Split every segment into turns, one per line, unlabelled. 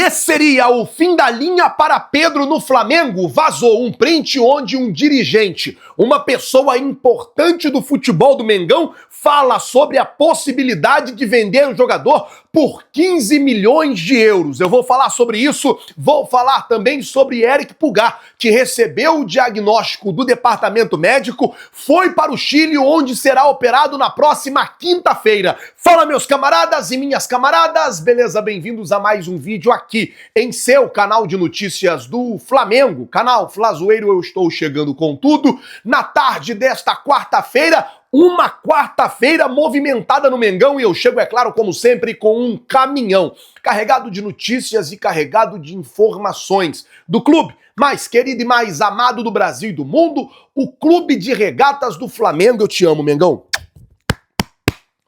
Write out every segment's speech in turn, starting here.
Esse seria o fim da linha para Pedro no Flamengo. Vazou um print onde um dirigente, uma pessoa importante do futebol do Mengão, fala sobre a possibilidade de vender o jogador por 15 milhões de euros. Eu vou falar sobre isso, vou falar também sobre Eric Pulgar, que recebeu o diagnóstico do departamento médico, foi para o Chile, onde será operado na próxima quinta-feira. Fala, meus camaradas e minhas camaradas, beleza? Bem-vindos a mais um vídeo aqui em seu canal de notícias do Flamengo, canal Flazoeiro. Eu estou chegando com tudo na tarde desta quarta-feira, uma quarta-feira movimentada no Mengão, e eu chego, é claro, como sempre, com um caminhão carregado de notícias e carregado de informações do clube mais querido e mais amado do Brasil e do mundo, o Clube de Regatas do Flamengo. Eu te amo, Mengão.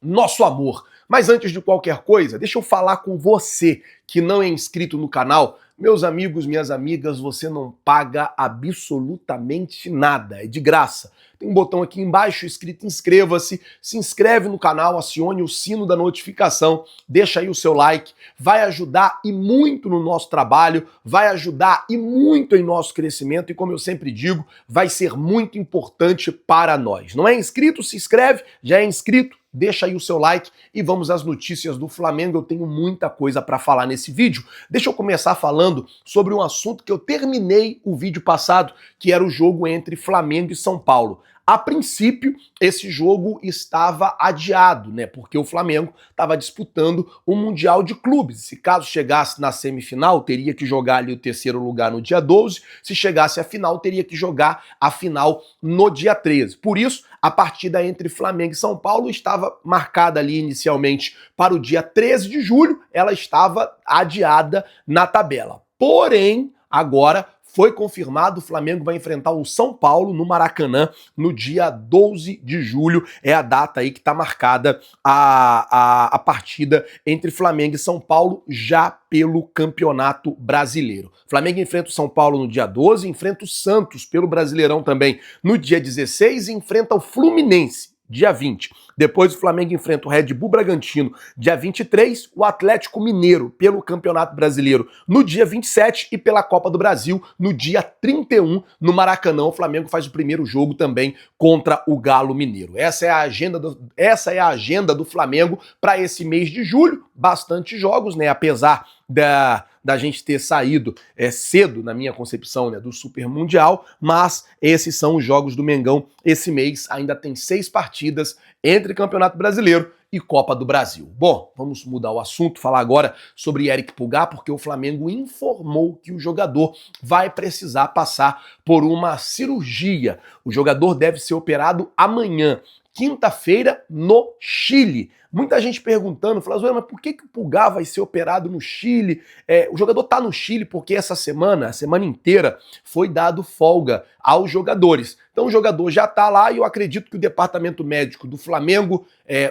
Nosso amor. Mas antes de qualquer coisa, deixa eu falar com você que não é inscrito no canal. Meus amigos, minhas amigas, você não paga absolutamente nada, é de graça. Tem um botão aqui embaixo escrito inscreva-se, se inscreve no canal, acione o sino da notificação, deixa aí o seu like, vai ajudar e muito no nosso trabalho, vai ajudar e muito em nosso crescimento e, como eu sempre digo, vai ser muito importante para nós. Não é inscrito? Se inscreve, já é inscrito? Deixa aí o seu like e vamos às notícias do Flamengo. Eu tenho muita coisa para falar nesse vídeo. Deixa eu começar falando sobre um assunto que eu terminei o vídeo passado, que era o jogo entre Flamengo e São Paulo. A princípio, esse jogo estava adiado, né? Porque o Flamengo estava disputando o Mundial de Clubes. Se caso chegasse na semifinal, teria que jogar ali o terceiro lugar no dia 12. Se chegasse à final, teria que jogar a final no dia 13. Por isso, a partida entre Flamengo e São Paulo estava marcada ali inicialmente para o dia 13 de julho. Ela estava adiada na tabela. Porém, agora foi confirmado, o Flamengo vai enfrentar o São Paulo no Maracanã no dia 12 de julho. É a data aí que está marcada a partida entre Flamengo e São Paulo já pelo Campeonato Brasileiro. Flamengo enfrenta o São Paulo no dia 12, enfrenta o Santos pelo Brasileirão também no dia 16 e enfrenta o Fluminense dia 20. Depois o Flamengo enfrenta o Red Bull Bragantino dia 23, o Atlético Mineiro pelo Campeonato Brasileiro no dia 27 e pela Copa do Brasil no dia 31 no Maracanã. O Flamengo faz o primeiro jogo também contra o Galo Mineiro. Essa é a agenda do Flamengo para esse mês de julho. Bastante jogos, né? Apesar da gente ter saído cedo, na minha concepção, né, do Super Mundial, mas esses são os jogos do Mengão. Esse mês ainda tem 6 partidas entre Campeonato Brasileiro e Copa do Brasil. Bom, vamos mudar o assunto, falar agora sobre Eric Pulgar, porque o Flamengo informou que o jogador vai precisar passar por uma cirurgia. O jogador deve ser operado amanhã, quinta-feira, no Chile. Muita gente perguntando, Flazoeiro, mas por que o Pulgar vai ser operado no Chile? O jogador tá no Chile porque essa semana, a semana inteira, foi dado folga aos jogadores. Então o jogador já tá lá e eu acredito que o departamento médico do Flamengo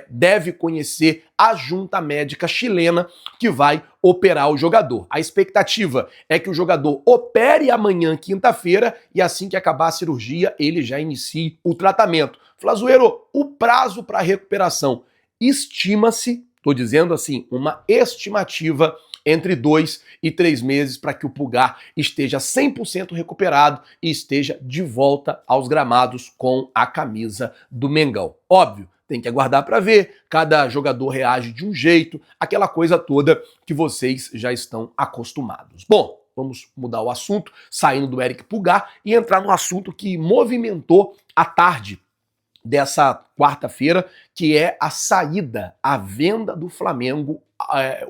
deve conhecer a junta médica chilena que vai operar o jogador. A expectativa é que o jogador opere amanhã, quinta-feira, e assim que acabar a cirurgia, ele já inicie o tratamento. Flazoeiro, o prazo para recuperação estima-se, estou dizendo assim, uma estimativa entre 2 e 3 meses para que o Pulgar esteja 100% recuperado e esteja de volta aos gramados com a camisa do Mengão. Óbvio, tem que aguardar para ver, cada jogador reage de um jeito, aquela coisa toda que vocês já estão acostumados. Bom, vamos mudar o assunto, saindo do Eric Pulgar e entrar no assunto que movimentou a tarde dessa quarta-feira, que é a saída, a venda do Flamengo,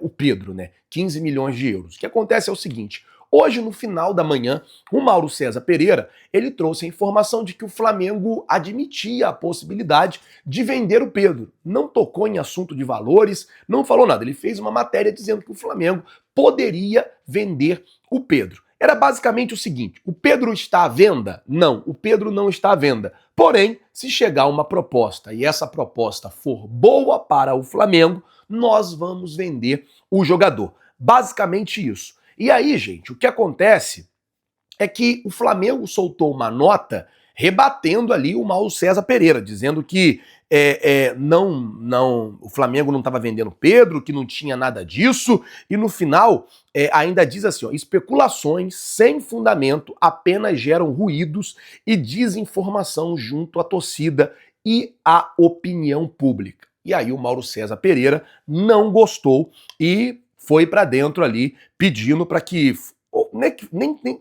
o Pedro, né? 15 milhões de euros. O que acontece é o seguinte, hoje no final da manhã, o Mauro César Pereira, ele trouxe a informação de que o Flamengo admitia a possibilidade de vender o Pedro. Não tocou em assunto de valores, não falou nada. Ele fez uma matéria dizendo que o Flamengo poderia vender o Pedro. Era basicamente o seguinte, o Pedro está à venda? Não, o Pedro não está à venda. Porém, se chegar uma proposta e essa proposta for boa para o Flamengo, nós vamos vender o jogador. Basicamente isso. E aí, gente, o que acontece é que o Flamengo soltou uma nota rebatendo ali o Mauro César Pereira, dizendo que o Flamengo não estava vendendo Pedro, que não tinha nada disso, e no final ainda diz assim, ó, especulações sem fundamento apenas geram ruídos e desinformação junto à torcida e à opinião pública. E aí o Mauro César Pereira não gostou e foi para dentro ali pedindo para que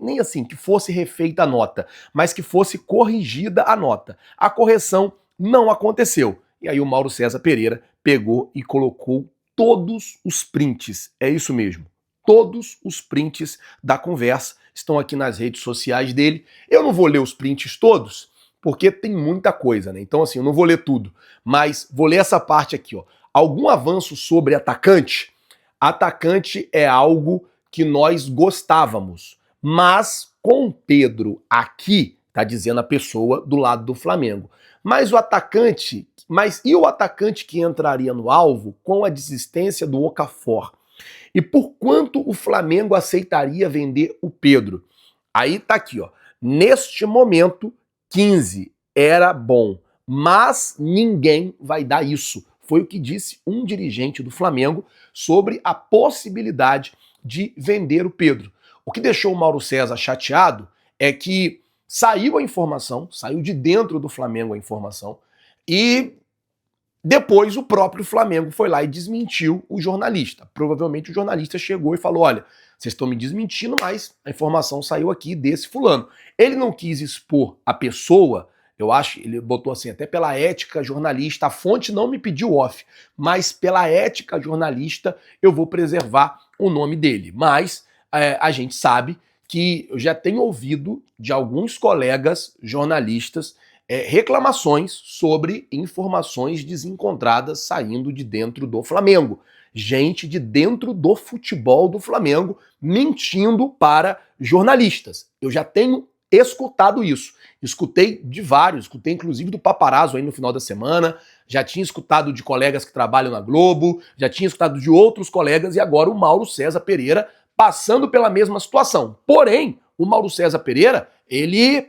nem assim que fosse refeita a nota, mas que fosse corrigida a nota. A correção não aconteceu. E aí o Mauro César Pereira pegou e colocou todos os prints. É isso mesmo. Todos os prints da conversa estão aqui nas redes sociais dele. Eu não vou ler os prints todos, porque tem muita coisa, né? Então, assim, eu não vou ler tudo, mas vou ler essa parte aqui, ó. Algum avanço sobre atacante? Atacante é algo que nós gostávamos, mas com o Pedro aqui, tá dizendo a pessoa do lado do Flamengo. Mas o atacante que entraria no alvo com a desistência do Okafor? E por quanto o Flamengo aceitaria vender o Pedro? Aí tá aqui, ó. Neste momento, 15 era bom, mas ninguém vai dar isso. Foi o que disse um dirigente do Flamengo sobre a possibilidade de vender o Pedro. O que deixou o Mauro César chateado é que saiu a informação, saiu de dentro do Flamengo a informação, e depois o próprio Flamengo foi lá e desmentiu o jornalista. Provavelmente o jornalista chegou e falou, olha, vocês estão me desmentindo, mas a informação saiu aqui desse fulano. Ele não quis expor a pessoa, eu acho, ele botou assim, até pela ética jornalista, a fonte não me pediu off, mas pela ética jornalista eu vou preservar o nome dele. Mas a gente sabe que eu já tenho ouvido de alguns colegas jornalistas reclamações sobre informações desencontradas saindo de dentro do Flamengo. Gente de dentro do futebol do Flamengo mentindo para jornalistas. Eu já tenho escutado isso. Escutei de vários, escutei inclusive do Paparazzo aí no final da semana, já tinha escutado de colegas que trabalham na Globo, já tinha escutado de outros colegas e agora o Mauro César Pereira passando pela mesma situação. Porém, o Mauro César Pereira, ele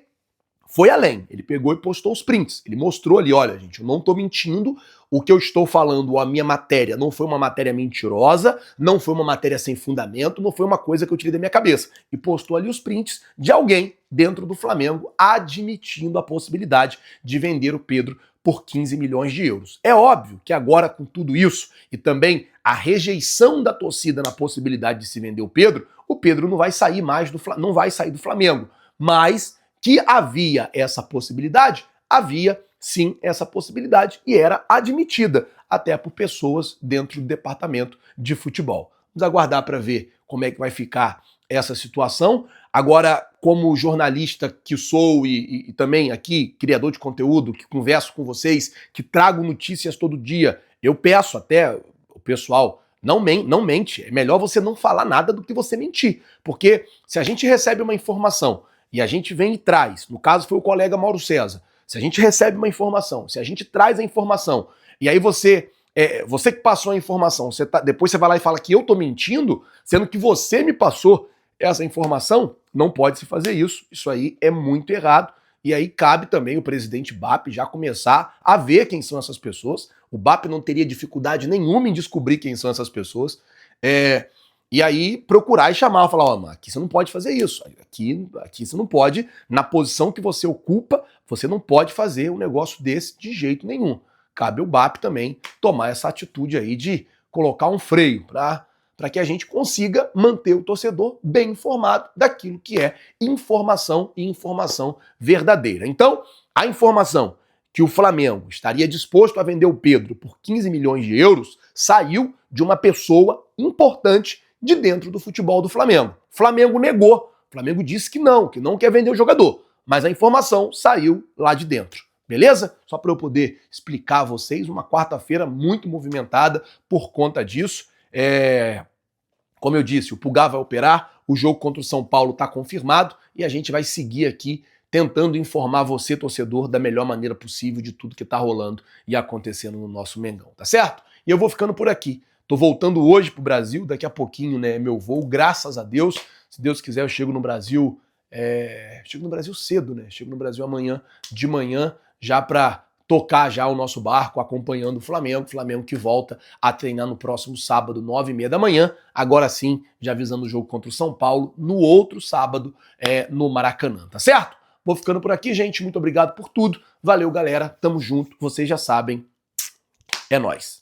foi além, ele pegou e postou os prints, ele mostrou ali, olha gente, eu não tô mentindo, o que eu estou falando, a minha matéria, não foi uma matéria mentirosa, não foi uma matéria sem fundamento, não foi uma coisa que eu tirei da minha cabeça. E postou ali os prints de alguém dentro do Flamengo admitindo a possibilidade de vender o Pedro por 15 milhões de euros. É óbvio que agora com tudo isso e também a rejeição da torcida na possibilidade de se vender o Pedro não vai sair mais não vai sair do Flamengo, mas que havia essa possibilidade, havia sim essa possibilidade e era admitida até por pessoas dentro do departamento de futebol. Vamos aguardar para ver como é que vai ficar essa situação. Agora, como jornalista que sou e também aqui, criador de conteúdo, que converso com vocês, que trago notícias todo dia, eu peço até o pessoal, não mente, é melhor você não falar nada do que você mentir, porque se a gente recebe uma informação e a gente vem e traz, no caso foi o colega Mauro César, se a gente recebe uma informação, se a gente traz a informação, e aí você que passou a informação, depois você vai lá e fala que eu tô mentindo, sendo que você me passou essa informação, não pode se fazer isso, isso aí é muito errado, e aí cabe também o presidente BAP já começar a ver quem são essas pessoas, o BAP não teria dificuldade nenhuma em descobrir quem são essas pessoas, e aí procurar e chamar, falar, ó, aqui você não pode fazer isso, aqui você não pode, na posição que você ocupa, você não pode fazer um negócio desse de jeito nenhum. Cabe ao BAP também tomar essa atitude aí de colocar um freio para que a gente consiga manter o torcedor bem informado daquilo que é informação e informação verdadeira. Então, a informação que o Flamengo estaria disposto a vender o Pedro por 15 milhões de euros saiu de uma pessoa importante de dentro do futebol do Flamengo. O Flamengo negou, o Flamengo disse que não quer vender o jogador, mas a informação saiu lá de dentro. Beleza? Só para eu poder explicar a vocês, uma quarta-feira muito movimentada por conta disso. Como eu disse, o Pulgar vai operar, o jogo contra o São Paulo está confirmado e a gente vai seguir aqui tentando informar você, torcedor, da melhor maneira possível de tudo que está rolando e acontecendo no nosso Mengão, tá certo? E eu vou ficando por aqui. Tô voltando hoje pro Brasil, daqui a pouquinho, né, meu voo, graças a Deus. Se Deus quiser, eu chego no Brasil, chego no Brasil cedo, né? Chego no Brasil amanhã de manhã, já para tocar já o nosso barco acompanhando o Flamengo que volta a treinar no próximo sábado, 9h30 da manhã, agora sim, já avisando o jogo contra o São Paulo, no outro sábado, no Maracanã, tá certo? Vou ficando por aqui, gente, muito obrigado por tudo, valeu galera, tamo junto, vocês já sabem, é nóis.